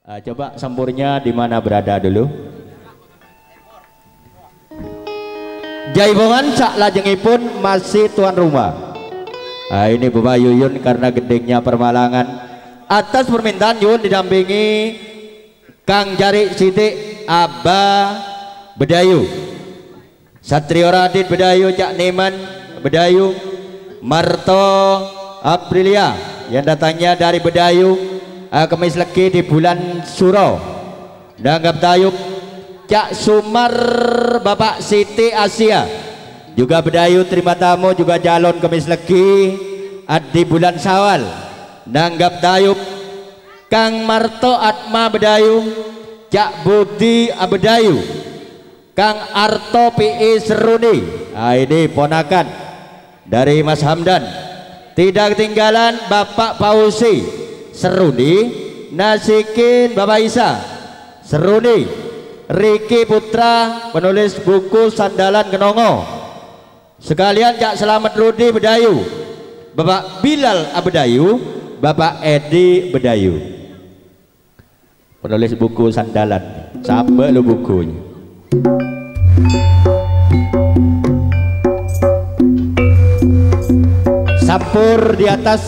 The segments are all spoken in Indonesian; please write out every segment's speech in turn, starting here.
Coba sampurnya di mana berada dulu. Jaibongan sak lajengipun masih tuan rumah. Ini Bapak Yuyun karena gedengnya permalangan. Atas permintaan Yuyun didampingi Kang Jari Sidik Abah Bedayu, Satrio Radit Bedayu, Cak Neman Bedayu, Marto Aprilia yang datangnya dari Bedayu, Kemis Legi di bulan Suro, Danggap Tayub, Cak Sumar Bapak Siti Asia juga Bedayu, terima tamu juga calon Kemis Legi di bulan Sawal, Danggap Tayub, Kang Marto Atma Bedayu, Cak Budi Bedayu, Kang Arto P.I. Seruni. Ini ponakan dari Mas Hamdan. Tidak ketinggalan Bapak Pausi Seruni, Nasikin Bapak Isa Seruni, Riki Putra penulis buku Sandalan Kenongo, sekalian Cak Selamat Rudi Bedayu, Bapak Bilal Bedayu, Bapak Edi Bedayu penulis buku Sandalan. Sampai lu bukunya. Sampur di atas.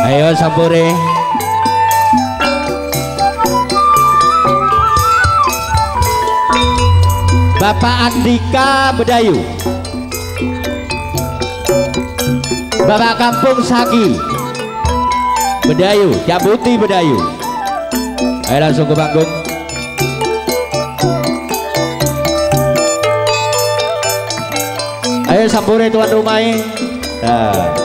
Ayo sampure. Bapak Andika Bedayu, Bapak Kampung Sagi Bedayu, Jabuti Bedayu. Ayo langsung ke panggung. Ayo sampure tuan rumahnya. Nah.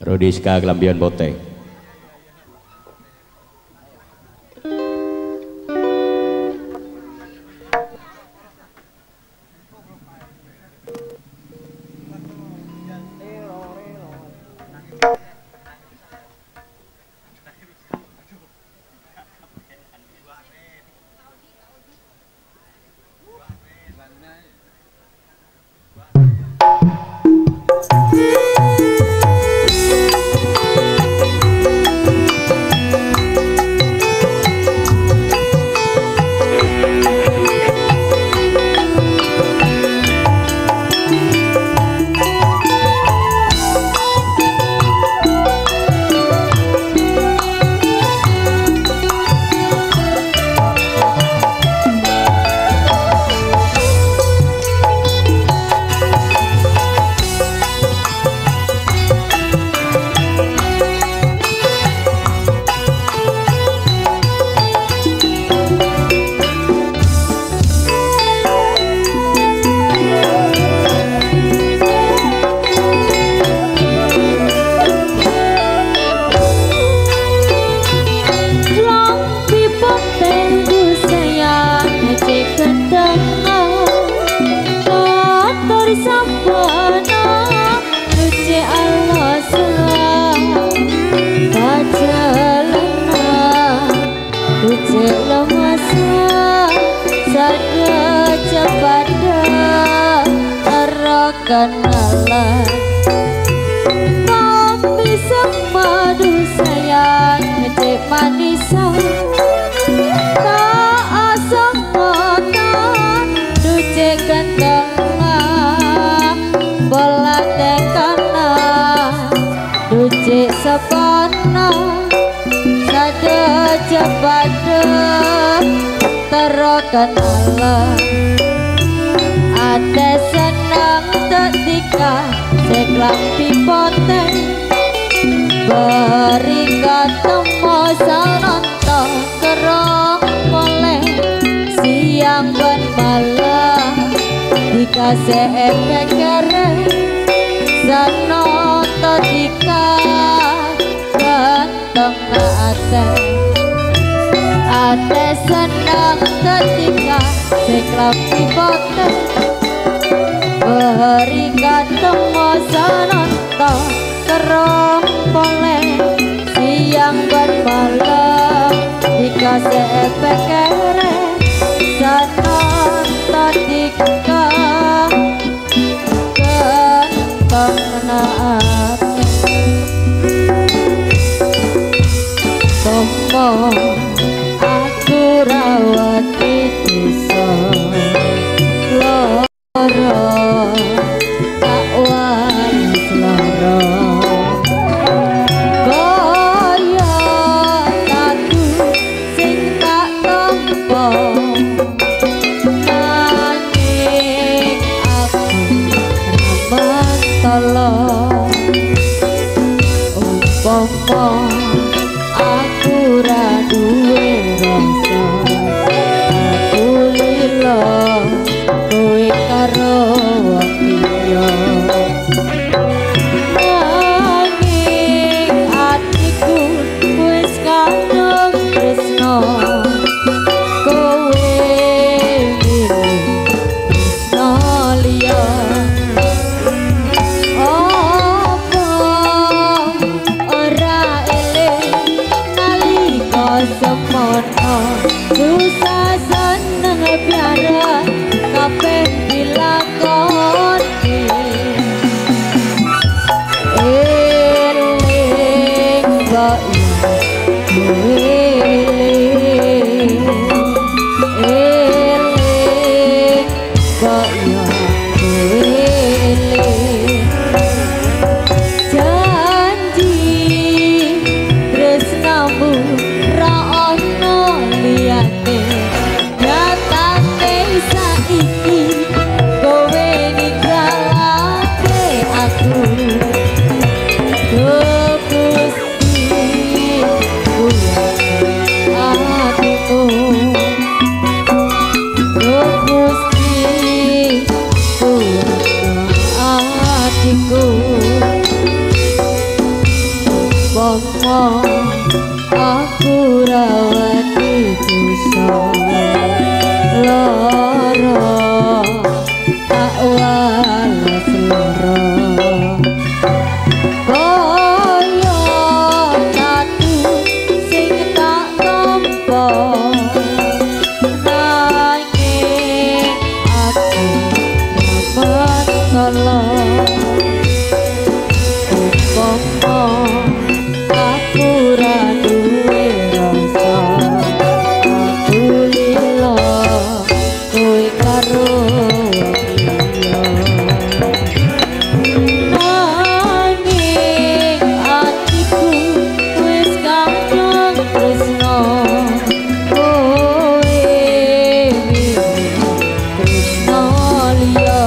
Rodiska Kelambion Boteng. kenalan kopi semadu sayang ngecek manisan tak asam motan duce kentengah bola tekana duce sepana sada cepade terkenalan ate senang ketika seklak pipoteng beri ketemu salonto kerong boleh siang dan malam dikasih efek keren sanoto dika ganteng ate senang ketika seklak pipoteng beri ketemu salonto kerong boleh siang bermalam dikasih efek keren sanon tadika kentang naate tomo aku rawat dosa loro tak waras loro umpama aku ra duwe rasa aku lila kowe karo liya nanging atiku wis kadung tresno kowe tresno liya semono susah seneng biara kabeh dilakoni eling kok eling kok ya eling janji tresnamu nyatane saiki kowe ninggalake aku Gusti hatiku Gusti hatiku bohong aku rawat dosa loro tak waras loro kaya tatu sing tak tampa nanging aku dapat salah umpama aku ra duwe rasa aku lila kowe karo liya nanging atiku wis kadung tresno kowe tresno liya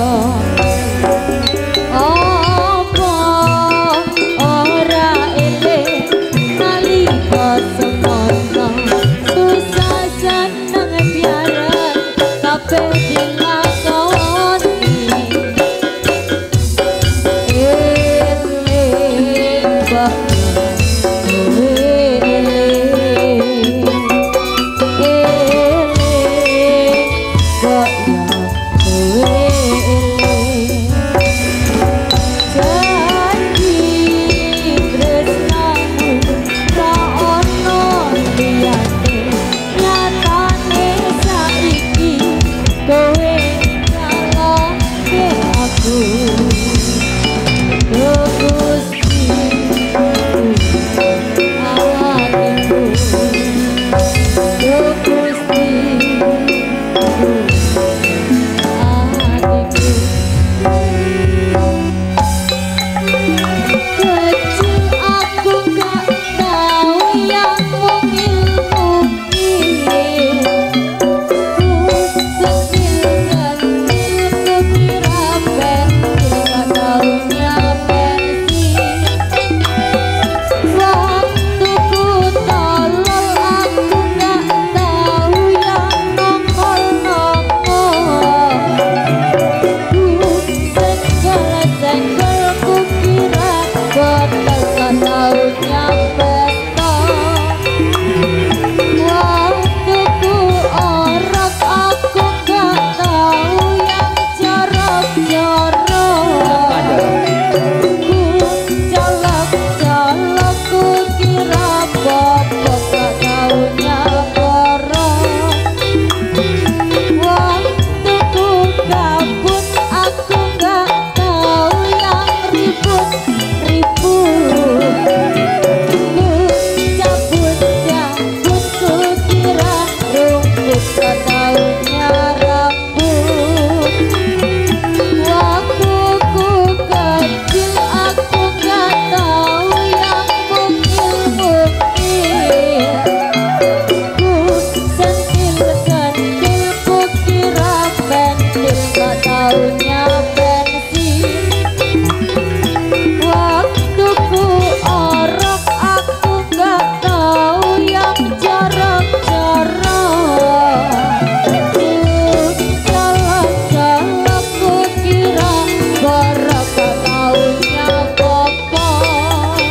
wis tahunnya rambut. Waktu ku kecil aku gak tahu yang mungil-mungil. Ku sentil-sentil ku kira pentil, gak taunya bensin. Waktu ku orok aku gak tahu yang jorok-jorok. Jalan-jalan ku kira borok, gak taunya bopong.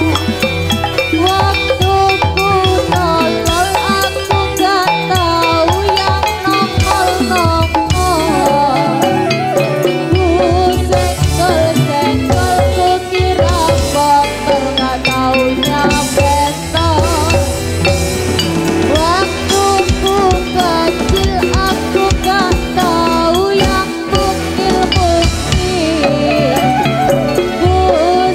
Waktu ku nolol aku gak tahu yang nongol-nongol. Ku senggol-senggol ku kira botol, gak taunya bentol. Waktu ku kecil aku gak tahu yang mungil-mungil. Ku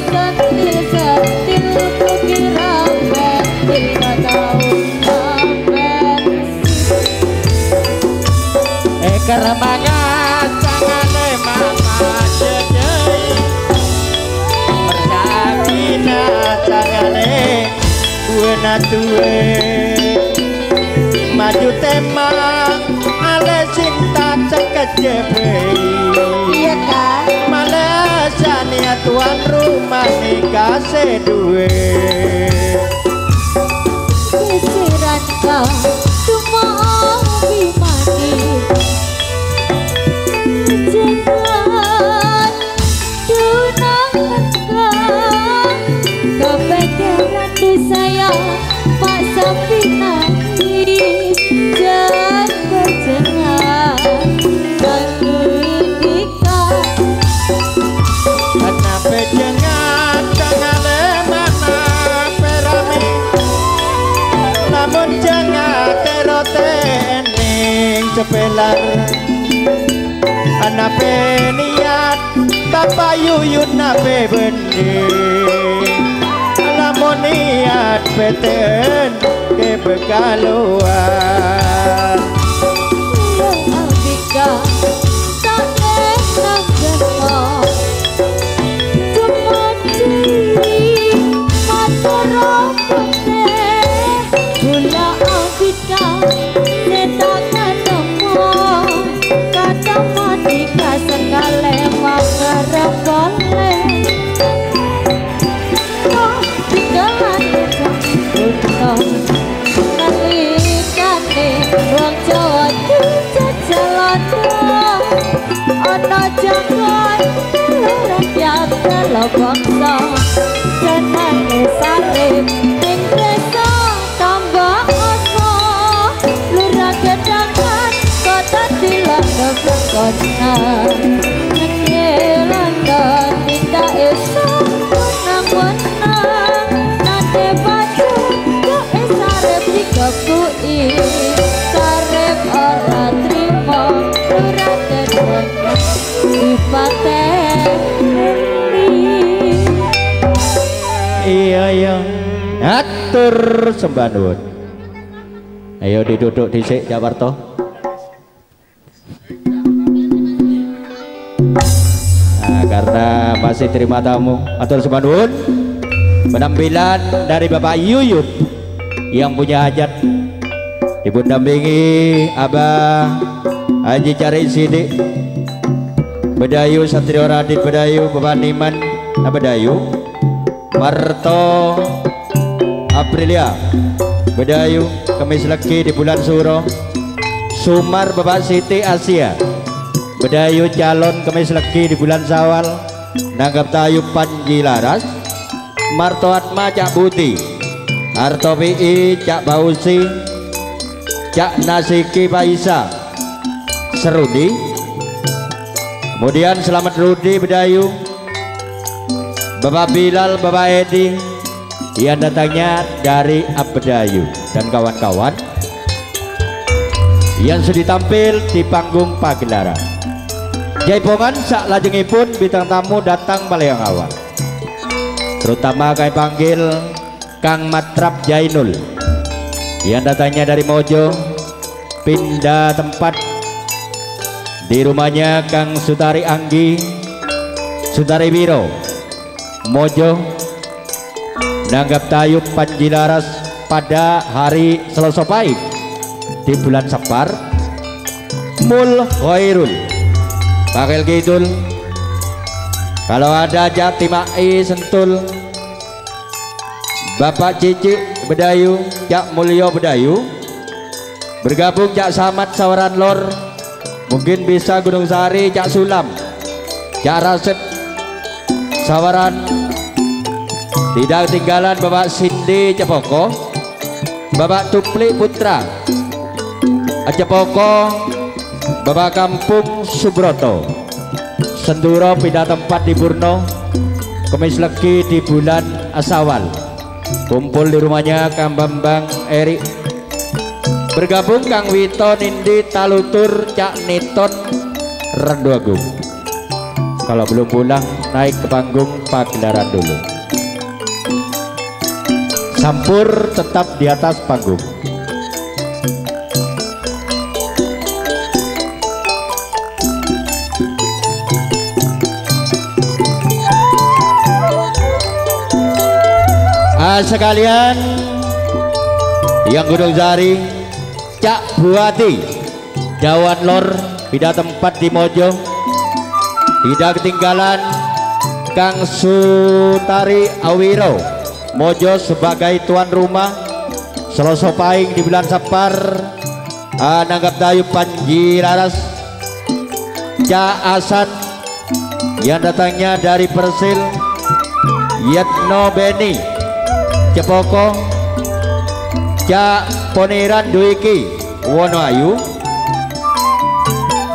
sentil-sentil ku kira bentil, gak taunya bensin. Keremangan tangane mama jedei persakina tangane buena tuwe maju tema ale sing tak sekejebe. Iya kan? Malaysia tuan rumah nikah seduwe. Pikiran kau cuma gimana? Jangan tunangkan kepikiran di saya Pak Sapi nangis. Jangan berjangan menginikan. Kenapa jangan tangale mana perame, namun jangan kerotening sepelar. Anape niat Bapak Yuyun nape bening, lamun niat beten kebekaluan. Yang abika tak enak gemuk. Kemati mata rambutnya gula abika setangan nemu. Kata matika sekali makarang boleh. Oh, tinggalan jam nalikane wong Jawa jajalana ana jangan rakyat telo bangsa jenenge sarip ning desa tambah asa lurah gedangan kota dilanggep konan ngelandan tidak esok menang-menang nate baju kok sarip dikepui sarip ora trimo lurah gedangan dipateni. Iya yang atur sembah nuwun. Ayo diduduk dhisik Jawarto. Nah, karena masih terima tamu, atur sembah nuwun. Penampilan dari Bapak Yuyun yang punya hajat ibu dampingi Abah Haji Cari Sidik Bedayu Satrio Radit Bedayu Bapak Niman Bedayu Marto Aprilia Bedayu Kemis Legi di bulan Suro Sumar Bapak Siti Asia Bedayu calon Kemis Legi di bulan Sawal Nanggap Tayu Panji Laras Marto Atma Cak Buti Harto PI Cak Bausi Cak Nasiki Paisa Serudi. Kemudian Selamat Rudi Bedayu Bapak Bilal Bapak Edi yang datangnya dari Abedayu dan kawan-kawan yang sudah tampil di panggung pagelaran. Jaipongan sak lajengipun bintang tamu datang paling awal, terutama kami panggil Kang Matrap Jainul yang datangnya dari Mojo, pindah tempat di rumahnya Kang Sutari Anggi Sutari Biro Mojo nanggap tayub Panjilaras pada hari Selasa Pahing di bulan Sapar Mul Khairul Pakil Kidul. Kalau ada Jatimai Sentul Bapak Cici Bedayu Cak Mulyo Bedayu bergabung Cak Samad Sawaran Lor, mungkin bisa Gunung Sari Cak Sulam Cak Rasid Sawaran. Tidak ketinggalan Bapak Sindi Cepoko, Bapak Tupli Putra Cepoko, Bapak Kampung Subroto Senduro pindah tempat di Burno Kemis Legi di bulan Asawal, kumpul di rumahnya Kang Bambang Erik. Bergabung Kang Wito Nindi Talutur Cak Niton Rendu Agung. Kalau belum pulang naik ke panggung pagelaran dulu. Sampur tetap di atas panggung. Sekalian yang Gunung Sari Cak Buati Jawan Lor pindah tempat di Mojo. Tidak ketinggalan Kang Sutari Awiro Mojo sebagai tuan rumah Selasa Pahing di bulan Sapar. Nanggap tayub Panjilaras Cak Asan yang datangnya dari Persil Yatno Beni Cepoko Cak Poniran Duiki Wonoayu.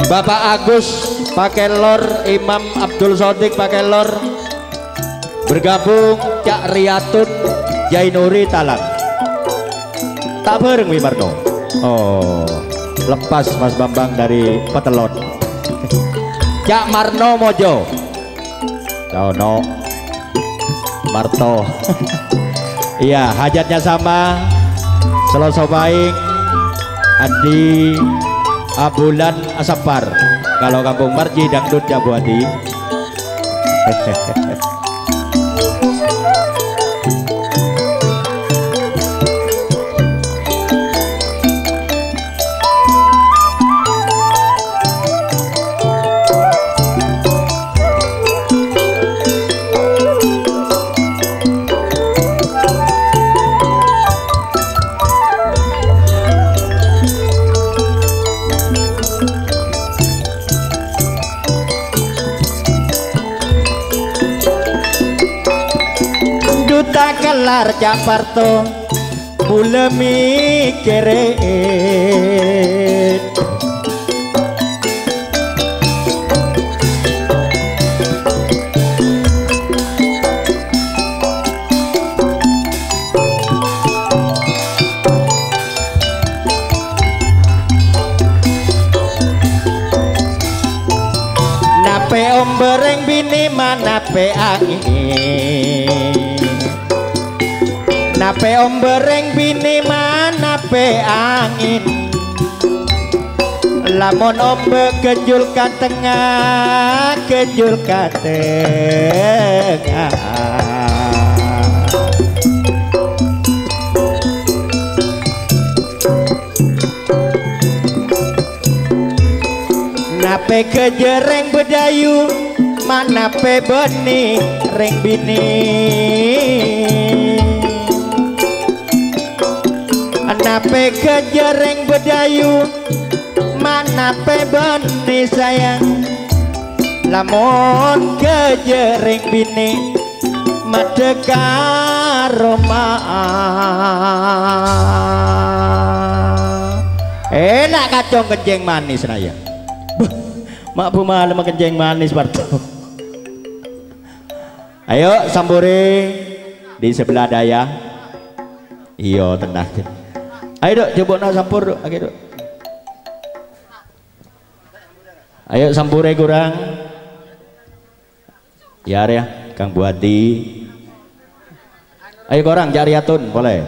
Bapak Agus pakai lor, Imam Abdul Sodik pakai lor, bergabung Cak Riyatun Jainuri Talang. Tak bareng Wimarno. Oh, lepas Mas Bambang dari Petelon. Cak Marno Mojo Dono Marto. Iya, hajatnya sama Selasa Pahing Adi Abulan Asapar. Kalau Kampung Marji dangdut Jabuati. Duta kelar Jakarta mula mikirin nape ombereng bini manape angin. Nape ombereng bini manape angin. Lamun ombe kejul ka tengah, kejul ka tengah. Nape kejereng bedayu, manape beni reng bini. Nape kejereng bedayu, manape beni sayang. Lamun kejereng bini madeka Roma. Enak kacong kencing manis raya. Mak bu malam kencing manis Barto. Ayo sambure di sebelah daya. Iyo tenang. Ayo dok, coba nak sampur dok, ayo dok. Ayo sampure kurang. Ya ya, Kang Buati. Ayo korang cari atun, boleh.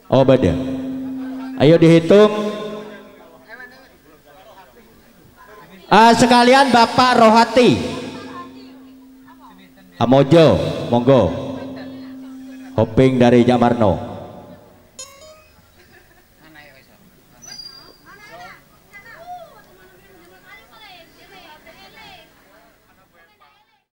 Oh beda. Ayo dihitung Sekalian Bapak Rohati Amojo, monggo. Hoping dari Jamarno.